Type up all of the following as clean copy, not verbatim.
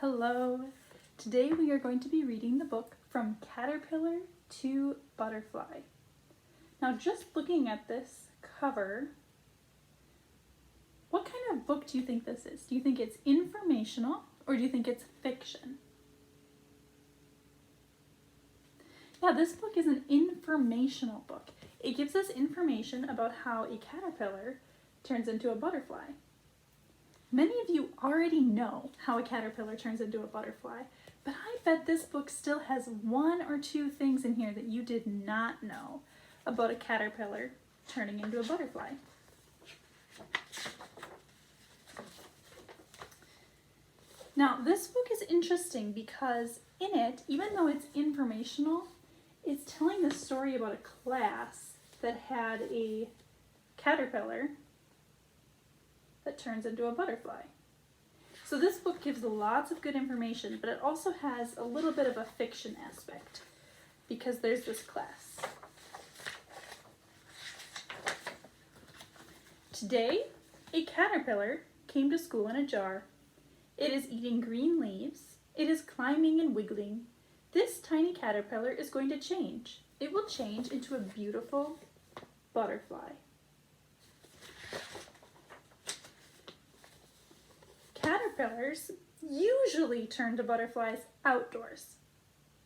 Hello! Today we are going to be reading the book From Caterpillar to Butterfly. Now just looking at this cover, what kind of book do you think this is? Do you think it's informational or do you think it's fiction? Yeah, this book is an informational book. It gives us information about how a caterpillar turns into a butterfly. Many of you already know how a caterpillar turns into a butterfly, but I bet this book still has one or two things in here that you did not know about a caterpillar turning into a butterfly. Now, this book is interesting because in it, even though it's informational, it's telling the story about a class that had a caterpillar that turns into a butterfly. So this book gives lots of good information, but it also has a little bit of a fiction aspect because there's this class. Today, a caterpillar came to school in a jar. It is eating green leaves. It is climbing and wiggling. This tiny caterpillar is going to change. It will change into a beautiful butterfly. Caterpillars usually turn to butterflies outdoors.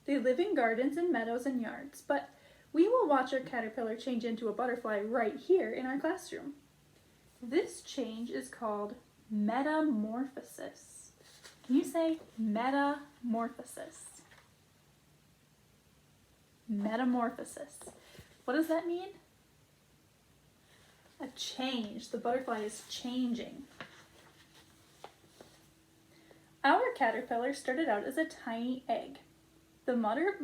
They live in gardens and meadows and yards, but we will watch our caterpillar change into a butterfly right here in our classroom. This change is called metamorphosis. Can you say metamorphosis? Metamorphosis. What does that mean? A change. The butterfly is changing. Our caterpillar started out as a tiny egg. The mother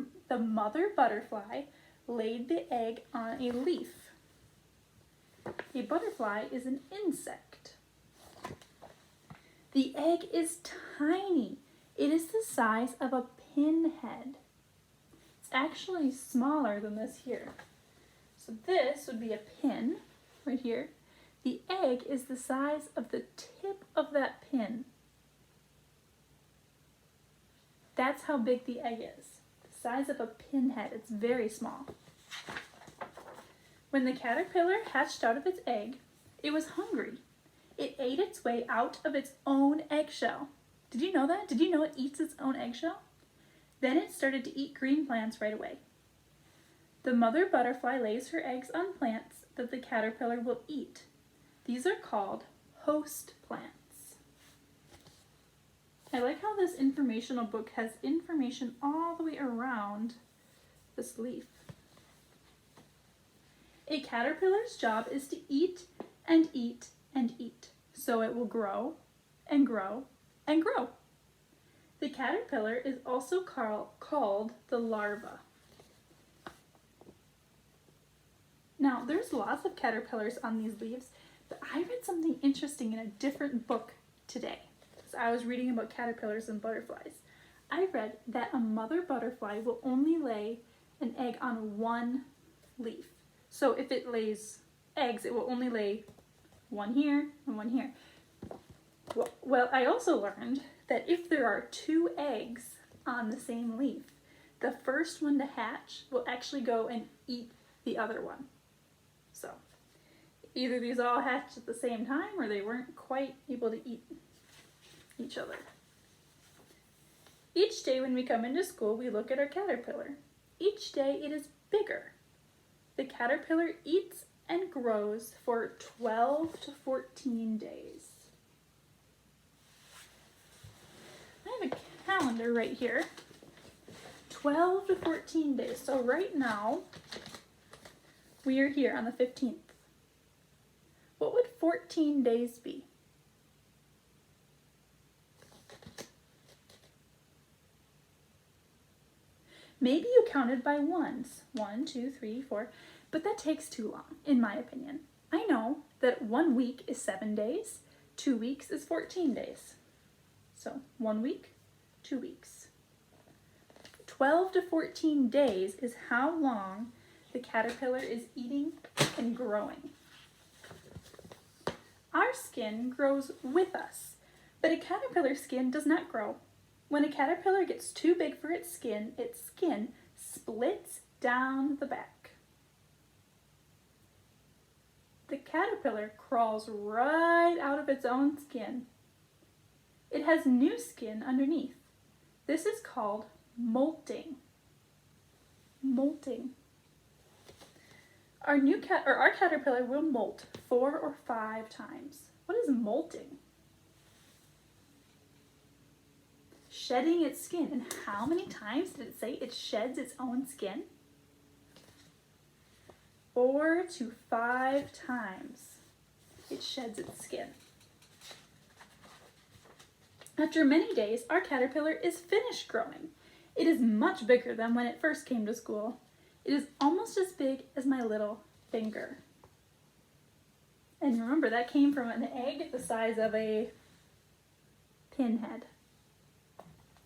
butterfly laid the egg on a leaf. A butterfly is an insect. The egg is tiny. It is the size of a pinhead. It's actually smaller than this here. So this would be a pin right here. The egg is the size of the tip of that pin. That's how big the egg is. The size of a pinhead. It's very small. When the caterpillar hatched out of its egg, it was hungry. It ate its way out of its own eggshell. Did you know that? Did you know it eats its own eggshell? Then it started to eat green plants right away. The mother butterfly lays her eggs on plants that the caterpillar will eat. These are called host plants. I like how this informational book has information all the way around this leaf. A caterpillar's job is to eat and eat and eat, so it will grow and grow and grow. The caterpillar is also called the larva. Now, there's lots of caterpillars on these leaves, but I read something interesting in a different book today. I was reading about caterpillars and butterflies. I read that a mother butterfly will only lay an egg on one leaf. So if it lays eggs, it will only lay one here and one here. Well, I also learned that if there are two eggs on the same leaf, the first one to hatch will actually go and eat the other one. So either these all hatched at the same time or they weren't quite able to eat each other. Each day when we come into school, we look at our caterpillar. Each day it is bigger. The caterpillar eats and grows for 12 to 14 days. I have a calendar right here. 12 to 14 days. So right now, we are here on the 15th. What would 14 days be? Maybe you counted by ones. 1, 2, 3, 4. But that takes too long, in my opinion. I know that 1 week is 7 days. 2 weeks is 14 days. So 1 week, 2 weeks. 12 to 14 days is how long the caterpillar is eating and growing. Our skin grows with us, but a caterpillar skin does not grow. When a caterpillar gets too big for its skin splits down the back. The caterpillar crawls right out of its own skin. It has new skin underneath. This is called molting. Molting. Our caterpillar will molt 4 or 5 times. What is molting? Shedding its skin. And how many times did it say it sheds its own skin? 4 to 5 times it sheds its skin. After many days, our caterpillar is finished growing. It is much bigger than when it first came to school. It is almost as big as my little finger. And remember, that came from an egg the size of a pinhead.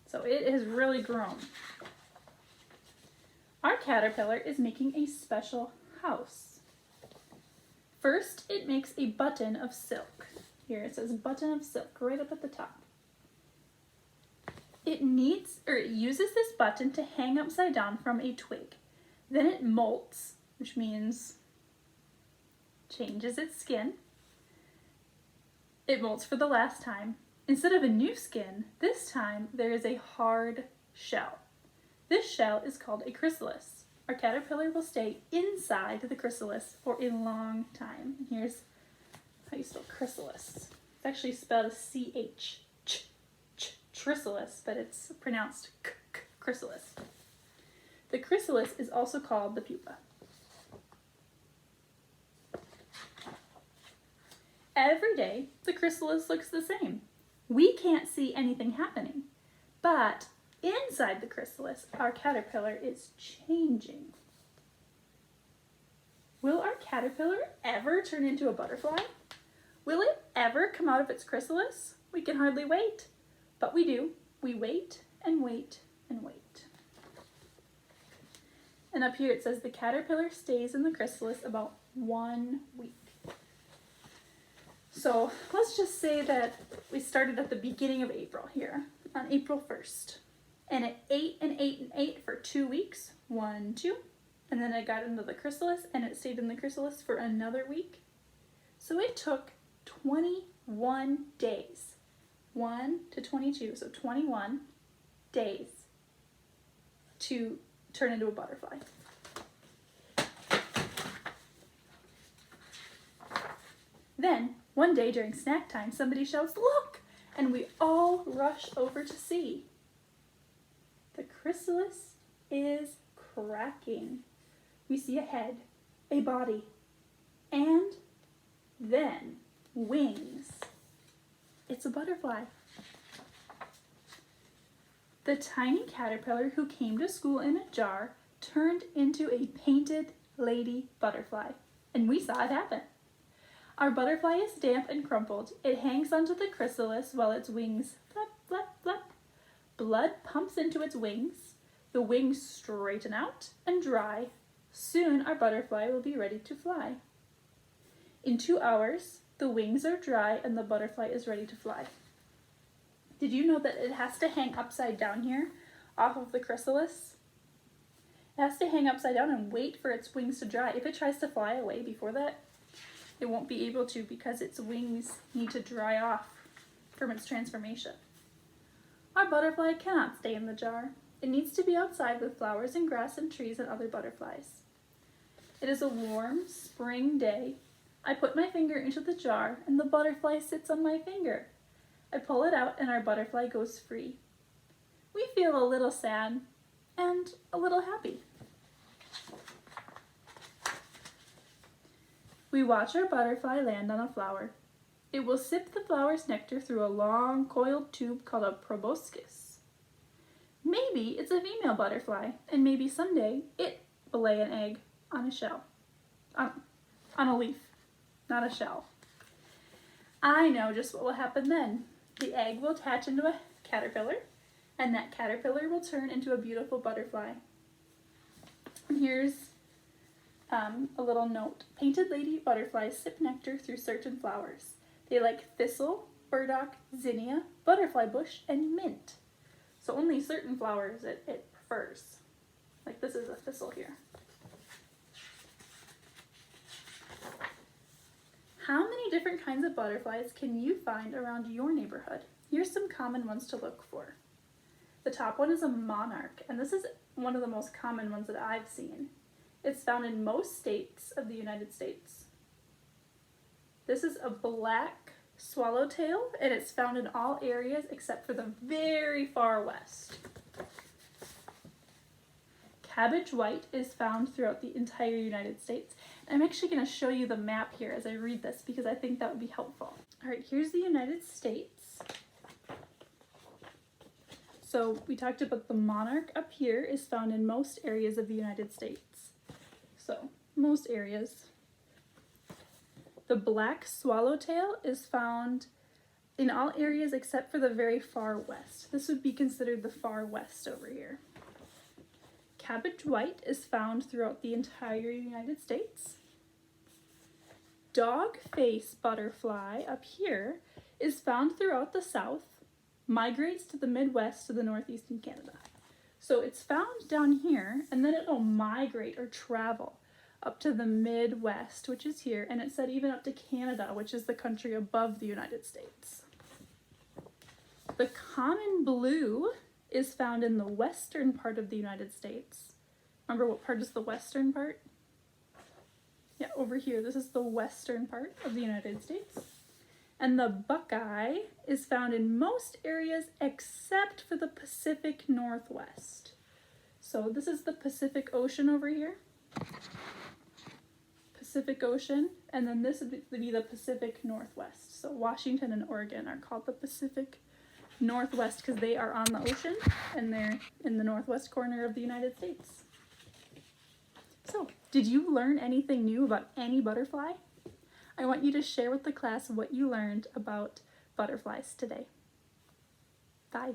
So it has really grown. Our caterpillar is making a special house. First, it makes a button of silk. Here it says button of silk right up at the top. It uses this button to hang upside down from a twig. Then it molts, which means changes its skin. It molts for the last time. Instead of a new skin, this time there is a hard shell. This shell is called a chrysalis. Our caterpillar will stay inside the chrysalis for a long time. And here's how you spell chrysalis. It's actually spelled as C-H, chrysalis, but it's pronounced chrysalis. The chrysalis is also called the pupa. Every day, the chrysalis looks the same. We can't see anything happening, but inside the chrysalis, our caterpillar is changing. Will our caterpillar ever turn into a butterfly? Will it ever come out of its chrysalis? We can hardly wait, but we do. We wait and wait and wait. And up here it says the caterpillar stays in the chrysalis about 1 week. So let's just say that we started at the beginning of April here, on April 1st. And it ate and ate and ate for 2 weeks, 1, 2. And then it got into the chrysalis and it stayed in the chrysalis for another week. So it took 21 days, 1 to 22, so 21 days to turn into a butterfly. Then, one day during snack time, somebody shouts, "Look!" And we all rush over to see. The chrysalis is cracking. We see a head, a body, and then wings. It's a butterfly. The tiny caterpillar who came to school in a jar turned into a painted lady butterfly, and we saw it happen. Our butterfly is damp and crumpled. It hangs onto the chrysalis while its wings flap, flap, flap. Blood pumps into its wings. The wings straighten out and dry. Soon our butterfly will be ready to fly. In 2 hours, the wings are dry and the butterfly is ready to fly. Did you know that it has to hang upside down here off of the chrysalis? It has to hang upside down and wait for its wings to dry. If it tries to fly away before that, it won't be able to because its wings need to dry off from its transformation. Our butterfly cannot stay in the jar. It needs to be outside with flowers and grass and trees and other butterflies. It is a warm spring day. I put my finger into the jar and the butterfly sits on my finger. I pull it out and our butterfly goes free. We feel a little sad and a little happy. We watch our butterfly land on a flower. It will sip the flower's nectar through a long coiled tube called a proboscis. Maybe it's a female butterfly, and maybe someday it will lay an egg on a shell. On a leaf, not a shell. I know just what will happen then. The egg will attach into a caterpillar, and that caterpillar will turn into a beautiful butterfly. And here's a little note. Painted lady butterflies sip nectar through certain flowers. They like thistle, burdock, zinnia, butterfly bush, and mint. So only certain flowers it prefers. Like this is a thistle here. How many different kinds of butterflies can you find around your neighborhood? Here's some common ones to look for. The top one is a monarch, and this is one of the most common ones that I've seen. It's found in most states of the United States. This is a black swallowtail, and it's found in all areas except for the very far west. Cabbage white is found throughout the entire United States. I'm actually going to show you the map here as I read this because I think that would be helpful. All right, here's the United States. So we talked about the monarch up here is found in most areas of the United States. So most areas. The black swallowtail is found in all areas except for the very far west. This would be considered the far west over here. Cabbage white is found throughout the entire United States. Dogface butterfly up here is found throughout the South, migrates to the Midwest to the Northeast in Canada. So it's found down here, and then it'll migrate or travel up to the Midwest, which is here, and it said even up to Canada, which is the country above the United States. The common blue is found in the western part of the United States. Remember what part is the western part? Yeah, over here. This is the western part of the United States. And the buckeye is found in most areas except for the Pacific Northwest. So this is the Pacific Ocean over here. Pacific Ocean, and then this would be the Pacific Northwest. So Washington and Oregon are called the Pacific Northwest because they are on the ocean and they're in the northwest corner of the United States. So, did you learn anything new about any butterfly? I want you to share with the class what you learned about butterflies today. Bye.